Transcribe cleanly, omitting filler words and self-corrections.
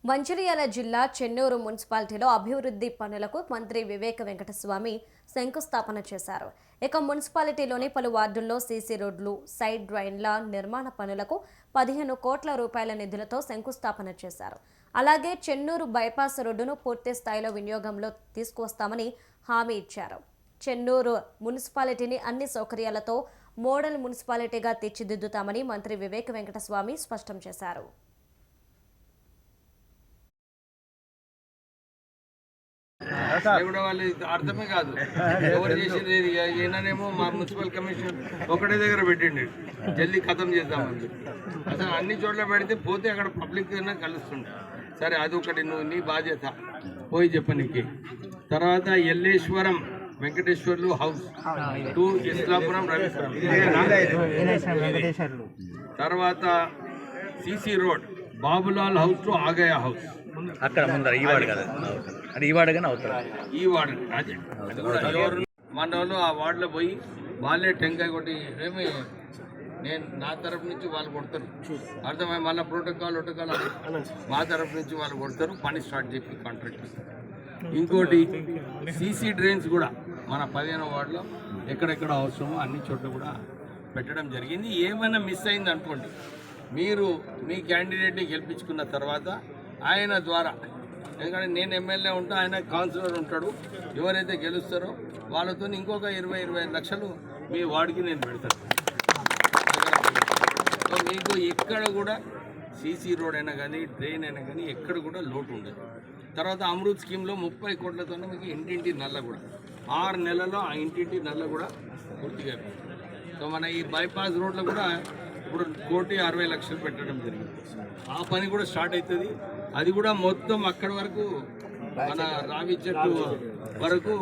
మంచిర్యాల జిల్లా చెన్నూరు మున్సిపాలిటీలో అభివృద్ధి పనులకు మంత్రి వివేక వెంకటస్వామి శంకుస్థాపన చేశారు. ఇక మున్సిపాలిటీలోని పలు వార్డుల్లో సీసీ రోడ్లు, సైడ్ డ్రైన్ల నిర్మాణ పనులకు 15 కోట్ల రూపాయల నిధులతో శంకుస్థాపన చేశారు. అలాగే చెన్నూరు బైపాస్ రోడ్డును పూర్తి స్థాయిలో వినియోగంలో తీసుకువస్తామని హామీ ఇచ్చారు. చెన్నూరు మున్సిపాలిటీని అన్ని సౌకర్యాలతో మోడల్ మున్సిపాలిటీగా తీర్చిదిద్దుతామని మంత్రి వివేక వెంకటస్వామి స్పష్టం చేశారు. కూడా వాళ్ళు అర్థమే కాదు ఎవరు చేసేది. ఈయననేమో మా మున్సిపల్ కమిషన్ ఒకటే దగ్గర పెట్టిండి జల్దీ ఖతం చేద్దామని. అసలు అన్ని చోట్ల పెడితే పోతే అక్కడ పబ్లిక్ అయినా కలుస్తుంది. సరే అది ఒకటి నువ్వు నీ బాధ్యత పోయి చెప్పనీకి. తర్వాత ఎల్లేశ్వరం వెంకటేశ్వర్లు హౌస్ 2 ఇస్లాపురం రవీశ్వరం. తర్వాత CC road Babulal house to ఆగయ హౌస్ అక్కడ ముందర ఈ వార్డు కదా, అంటే ఈ వార్డు కానీ అవుతారు. ఈ వార్డు అదే మన వాళ్ళు ఆ వార్డులో పోయి వాళ్ళే టెంకాయ కొట్టి ఏమి నేను నా తరఫు నుంచి వాళ్ళు కొడతారు. అర్థమై మళ్ళీ ప్రోటోకాల్ మా తరఫు నుంచి వాళ్ళు కొడతారు. పని స్టార్ట్ చెప్పి కాంట్రాక్ట్. ఇంకోటి సీసీ డ్రైన్స్ కూడా మన 15వ వార్డులో ఎక్కడెక్కడ అవసరమో అన్ని చోట్ల కూడా పెట్టడం జరిగింది. ఏమైనా మిస్ అయింది అనుకోండి, మీరు మీ క్యాండిడేట్ని గెలిపించుకున్న తర్వాత ఆయన ద్వారా, ఎందుకంటే నేను ఎమ్మెల్యే ఉంటా, ఆయన కౌన్సిలర్ ఉంటాడు, ఎవరైతే గెలుస్తారో వాళ్ళతో ఇంకొక 20-25 లక్షలు మీ వార్డుకి నేను పెడతాను. సో మీకు ఎక్కడ కూడా సీసీ రోడ్ అయినా కానీ డ్రైన్ అయినా కానీ ఎక్కడ కూడా లోటు ఉండదు. తర్వాత అమృత్ స్కీమ్లో 30 కోట్లతో మీకు ఇంటింటి నల్ల కూడా 6 నెలల్లో ఆ ఇంటింటి నల్ల కూడా పూర్తిగా. సో మన ఈ బైపాస్ రోడ్లో కూడా ఇప్పుడు 1,60,00,000 పెట్టడం జరిగింది. ఆ పని కూడా స్టార్ట్ అవుతుంది. అది కూడా మొత్తం అక్కడి వరకు మన రావి చెట్టు వరకు